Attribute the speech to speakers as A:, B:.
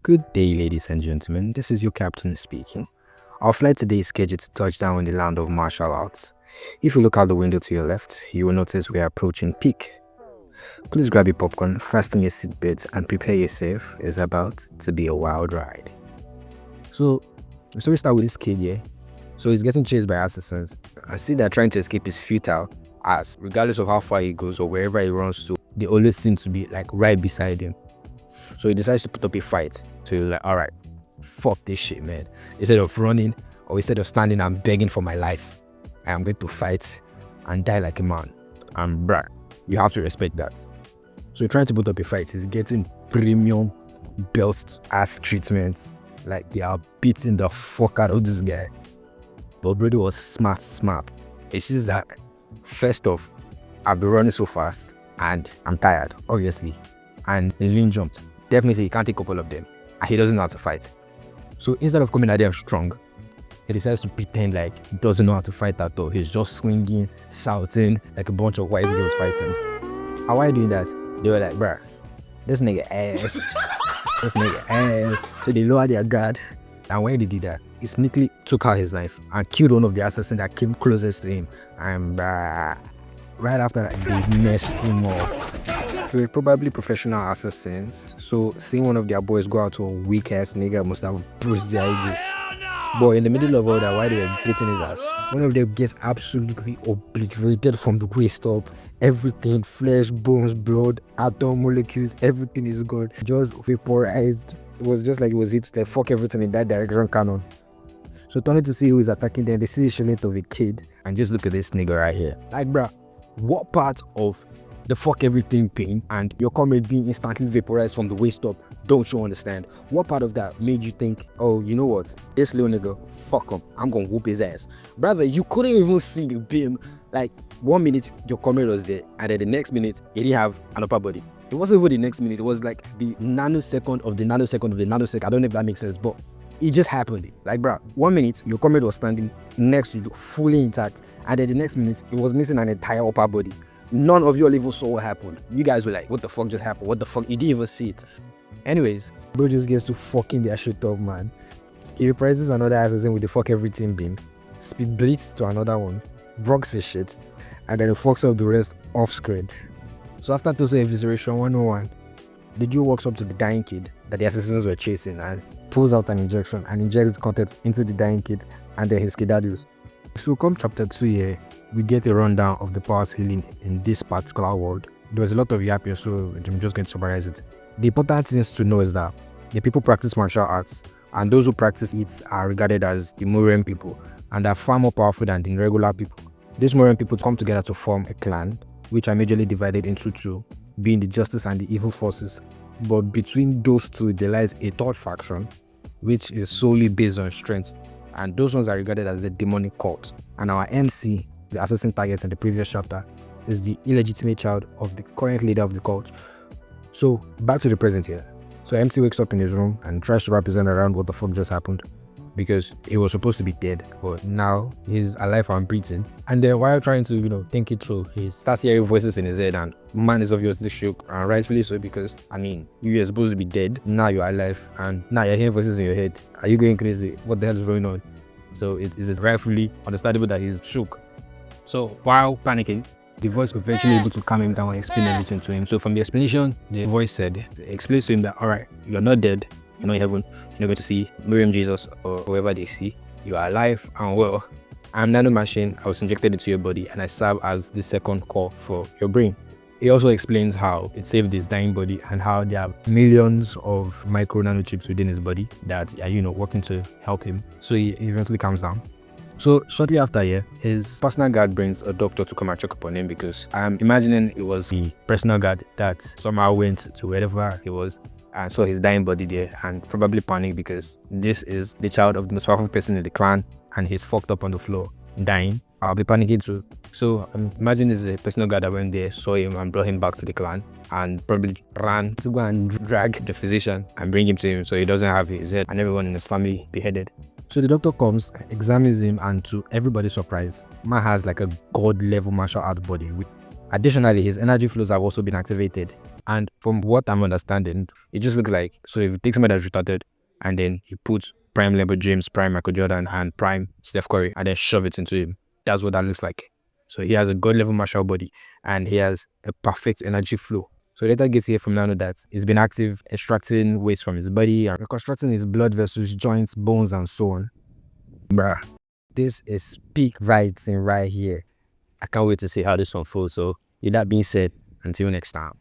A: Good day, ladies and gentlemen. This is your captain speaking. Our flight today is scheduled to touch down in the land of martial arts. If you look out the window to your left, you will notice we are approaching peak. Please grab your popcorn, fasten your seatbelt, and prepare yourself. It's about to be a wild ride. So we start with this kid here. So he's getting chased by assassins. I see that trying to escape is futile, as regardless of how far he goes or wherever he runs to, they always seem to be like right beside him. So he decides to put up a fight. So he's like, alright, fuck this shit, man. Instead of running or instead of standing and begging for my life, I am going to fight and die like a man. And bruh, you have to respect that. So he's trying to put up a fight. He's getting premium belt ass treatment. Like they are beating the fuck out of this guy. But Brody was smart. He sees that, first off, I've been running so fast and I'm tired, obviously. And he's being jumped. Definitely he can't take a couple of them. And he doesn't know how to fight. So instead of coming at them strong, he decides to pretend like he doesn't know how to fight at all. He's just swinging, shouting like a bunch of wise girls fighting. And why doing that? They were like, bruh, this nigga ass. This nigga ass. So they lowered their guard. And when they did that, he sneakily took out his knife and killed one of the assassins that came closest to him. And bruh, right after that, they messed him up. They were probably professional assassins, so seeing one of their boys go out to a weak ass nigga must have bruised their ego. But in the middle of all that, while they were beating his ass, one of them gets absolutely obliterated from the waist up. Everything, flesh, bones, blood, atom molecules, everything is gone. Just vaporized. It was just like it was hit to fuck everything in that direction cannon. So turning to see who is attacking them, they see the skeleton of a kid. And just look at this nigga right here. Like, bruh, what part of the fuck everything pain and your comrade being instantly vaporized from the waist up, don't you understand? What part of that made you think, oh, you know what, this little nigga, fuck him, I'm gonna whoop his ass? Brother, you couldn't even see the beam. Like, 1 minute your comrade was there and then the next minute he didn't have an upper body. It wasn't even the next minute, it was like the nanosecond of the nanosecond of the nanosecond. I don't know if that makes sense, but it just happened. Like, bro, 1 minute your comrade was standing next to you fully intact and then the next minute it was missing an entire upper body. None of you all even saw what happened. You guys were like, what the fuck just happened? What the fuck? You didn't even see it. Anyways, bro just gets to fucking their shit up, man. He reprises another assassin with the fuck everything beam. Speed bleeds to another one. Rocks his shit. And then he fucks up the rest off screen. So after total evisceration 101, the dude walks up to the dying kid that the assassins were chasing and pulls out an injection and injects content into the dying kid and then his skedaddles. So come chapter 2 here, we get a rundown of the powers healing in this particular world. There was a lot of yapping, so I'm just going to summarize it. The important things to know is that the people practice martial arts, and those who practice it are regarded as the Morian people, and are far more powerful than the regular people. These Morian people come together to form a clan, which are majorly divided into two, being the justice and the evil forces. But between those two, there lies a third faction, which is solely based on strength, and those ones are regarded as the demonic cult. And our MC, the assassin target in the previous chapter, is the illegitimate child of the current leader of the cult. So back to the present here. So MC wakes up in his room and tries to represent around what the fuck just happened, because he was supposed to be dead, but now he's alive and breathing. And then while trying to, think it through, he starts hearing voices in his head, and man is obviously shook, and rightfully so, because you were supposed to be dead, now you're alive, and now you're hearing voices in your head. Are you going crazy? What the hell is going on? So it is rightfully understandable that he's shook. So while panicking, the voice was eventually able to calm him down and explain everything to him. So from the explanation, the voice said, it explains to him that, alright, you're not dead, you're not in heaven, you're not going to see Miriam Jesus or whoever they see. You are alive and well. I'm Nano machine, I was injected into your body and I serve as the second core for your brain. He also explains how it saved his dying body and how there are millions of micro nanochips within his body that are, working to help him. So he eventually calms down. So shortly after here, his personal guard brings a doctor to come and check upon him, because I'm imagining it was the personal guard that somehow went to wherever he was and saw his dying body there and probably panicked, because this is the child of the most powerful person in the clan and he's fucked up on the floor, dying. I'll be panicking too. So imagine it's a personal guard that went there, saw him and brought him back to the clan and probably ran to go and drag the physician and bring him to him so he doesn't have his head and everyone in his family beheaded. So the doctor comes, examines him, and to everybody's surprise, man has like a god level martial art body. Additionally, his energy flows have also been activated. And from what I'm understanding, it just looks like, so if you take somebody that's retarded and then you put prime LeBron James, prime Michael Jordan, and prime Steph Curry, and then shove it into him, that's what that looks like. So he has a god level martial body and he has a perfect energy flow. So later gets here from Nano that he's been active extracting waste from his body and reconstructing his blood vessels, joints, bones, and so on. Bruh, this is peak writing right here. I can't wait to see how this unfolds. So with that being said, until next time.